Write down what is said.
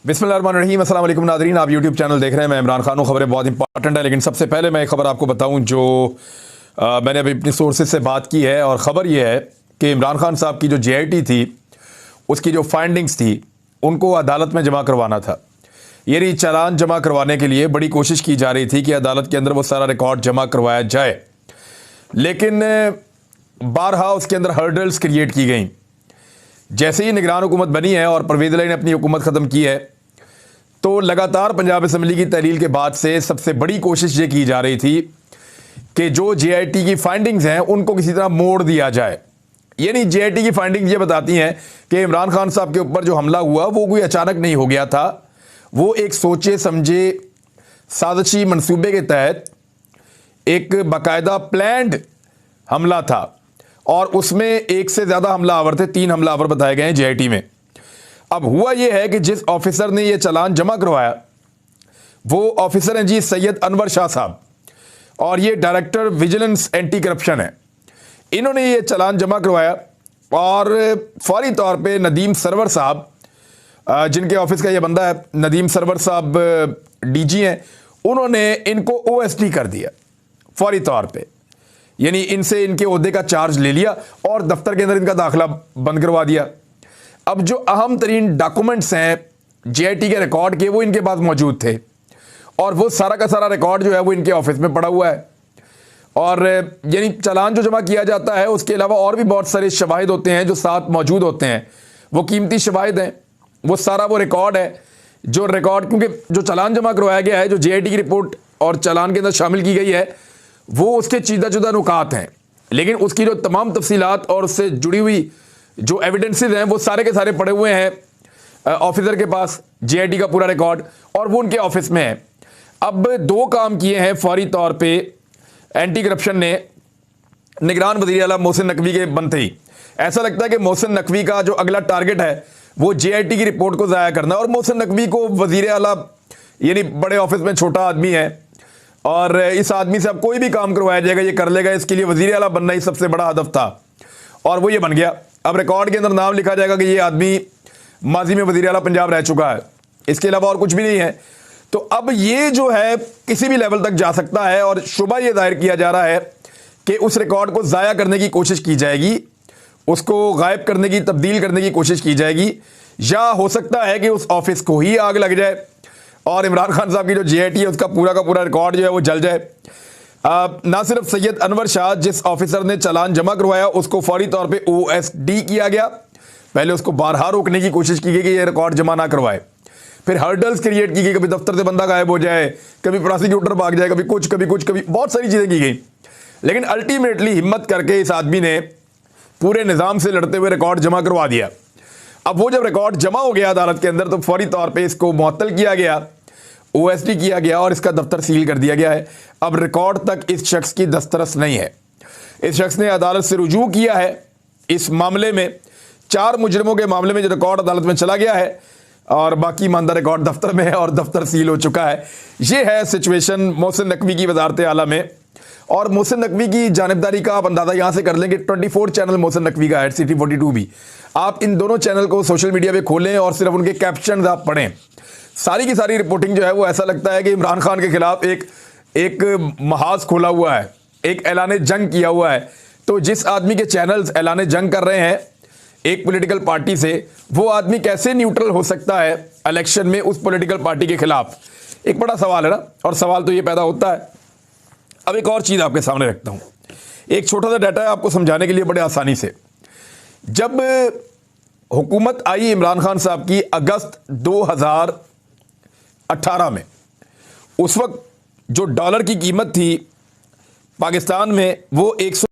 बिस्मिल्लाहिर्रहमानिर्रहीम। अस्सलाम वालेकुम नाज़रीन, आप यूट्यूब चैनल देख रहे हैं। मैं इमरान खान हूँ। खबरें बहुत इंपॉर्टेंट है, लेकिन सबसे पहले मैं एक खबर आपको बताऊँ जो मैंने अभी अपनी सोर्सेज से बात की है। और ख़बर यह है कि इमरान खान साहब की जो JIT थी, उसकी जो फाइंडिंग्स थी, उनको अदालत में जमा करवाना था। यानी चालान जमा करवाने के लिए बड़ी कोशिश की जा रही थी कि अदालत के अंदर वो सारा रिकॉर्ड जमा करवाया जाए, लेकिन बारहा उसके अंदर हर्डल्स क्रिएट की गई। जैसे ही निगरान हुकूमत बनी है और परवेज़ इलाही ने अपनी हुकूमत ख़त्म की है, तो लगातार पंजाब असम्बली की तहलील के बाद से सबसे बड़ी कोशिश ये की जा रही थी कि जो JIT की फाइंडिंग्स हैं उनको किसी तरह मोड़ दिया जाए। यानी JIT की फाइंडिंग्स ये बताती हैं कि इमरान खान साहब के ऊपर जो हमला हुआ वो कोई अचानक नहीं हो गया था, वो एक सोचे समझे साजिशी मंसूबे के तहत एक बाकायदा प्लान्ड हमला था, और उसमें एक से ज़्यादा हमलावर थे। 3 हमलावर बताए गए हैं JIT में। अब हुआ यह है कि जिस ऑफिसर ने यह चालान जमा करवाया वो ऑफिसर हैं जी सैयद अनवर शाह साहब, और ये डायरेक्टर विजिलेंस एंटी करप्शन है। इन्होंने ये चालान जमा करवाया और फौरी तौर पे नदीम सरवर साहब, जिनके ऑफिस का ये बंदा है, नदीम सरवर साहब DG हैं, उन्होंने इनको OSD कर दिया फौरी तौर पे। यानी इनसे इनके ओहदे का चार्ज ले लिया और दफ्तर के अंदर इनका दाखिला बंद करवा दिया। अब जो अहम तरीन डॉक्यूमेंट्स हैं JIT के रिकॉर्ड के, वो इनके पास मौजूद थे, और वो सारा का सारा रिकॉर्ड जो है वो इनके ऑफिस में पड़ा हुआ है। और यानी चालान जो जमा किया जाता है उसके अलावा और भी बहुत सारे शवाहिद होते हैं जो साथ मौजूद होते हैं, वो कीमती शवाहिद हैं। वो सारा वो रिकॉर्ड है जो रिकॉर्ड, क्योंकि जो चालान जमा करवाया गया है, जो JIT की रिपोर्ट और चालान के अंदर शामिल की गई है, वो उसके चीदा जुदा नुकात हैं, लेकिन उसकी जो तमाम तफसीलात और उससे जुड़ी हुई जो एविडेंसेस हैं वो सारे के सारे पड़े हुए हैं ऑफिसर के पास। JIT का पूरा रिकॉर्ड, और वो उनके ऑफिस में है। अब 2 काम किए हैं फौरी तौर पे एंटी करप्शन ने निगरान वज़ीर आला मोहसिन नकवी के बनते ही। ऐसा लगता है कि मोहसिन नकवी का जो अगला टारगेट है वो JIT की रिपोर्ट को ज़ाया करना। और मोहसिन नकवी को वज़ीर आला यानी बड़े ऑफिस में छोटा आदमी है, और इस आदमी से अब कोई भी काम करवाया जाएगा ये कर लेगा। इसके लिए वज़ीर आला बनना ही सबसे बड़ा हदफ था, और वो ये बन गया। अब रिकॉर्ड के अंदर नाम लिखा जाएगा कि ये आदमी माजी में वज़ीर आला पंजाब रह चुका है, इसके अलावा और कुछ भी नहीं है। तो अब ये जो है किसी भी लेवल तक जा सकता है, और शुबा ये दायर किया जा रहा है कि उस रिकॉर्ड को ज़ाया करने की कोशिश की जाएगी, उसको गायब करने की, तब्दील करने की कोशिश की जाएगी, या हो सकता है कि उस ऑफिस को ही आग लग जाए और इमरान खान साहब की जो JIT है उसका पूरा का पूरा रिकॉर्ड जो है वो जल जाए। ना सिर्फ सैयद अनवर शाह जिस ऑफिसर ने चालान जमा करवाया उसको फौरी तौर पे OSD किया गया, पहले उसको बारहा रोकने की कोशिश की गई कि ये रिकॉर्ड जमा ना करवाए। फिर हर्डल्स क्रिएट की गई, कभी दफ्तर से बंदा गायब हो जाए, कभी प्रोसिक्यूटर भाग जाए, कभी कुछ कभी बहुत सारी चीज़ें की गई। लेकिन अल्टीमेटली हिम्मत करके इस आदमी ने पूरे निज़ाम से लड़ते हुए रिकॉर्ड जमा करवा दिया। अब वो जब रिकॉर्ड जमा हो गया अदालत के अंदर, तो फौरी तौर पे इसको मुअत्तल किया गया, OSD किया गया, और इसका दफ्तर सील कर दिया गया है। अब रिकॉर्ड तक इस शख्स की दस्तरस नहीं है। इस शख्स ने अदालत से रुजू किया है इस मामले में, 4 मुजरिमों के मामले में जो रिकॉर्ड अदालत में चला गया है, और बाकी मानदा रिकॉर्ड दफ्तर में है और दफ्तर सील हो चुका है। ये है सिचुएशन मोहसिन नकवी की वजारत आला में। और मोहसिन नकवी की जानिबदारी का आप अंदाज़ा यहाँ से कर लेंगे। 24 चैनल मोहसिन नकवी का है, City 42 भी। आप इन दोनों चैनल को सोशल मीडिया पे खोलें और सिर्फ उनके कैप्शन आप पढ़ें, सारी की सारी रिपोर्टिंग जो है वो ऐसा लगता है कि इमरान खान के खिलाफ एक महाज खोला हुआ है, एक ऐलान जंग किया हुआ है। तो जिस आदमी के चैनल्स ऐलान जंग कर रहे हैं एक पॉलिटिकल पार्टी से, वो आदमी कैसे न्यूट्रल हो सकता है इलेक्शन में उस पॉलिटिकल पार्टी के खिलाफ? एक बड़ा सवाल है ना, और सवाल तो ये पैदा होता है। अब एक और चीज़ आपके सामने रखता हूँ, एक छोटा सा डाटा है आपको समझाने के लिए बड़े आसानी से। जब हुकूमत आई इमरान खान साहब की अगस्त 2018 में, उस वक्त जो डॉलर की कीमत थी पाकिस्तान में वो 100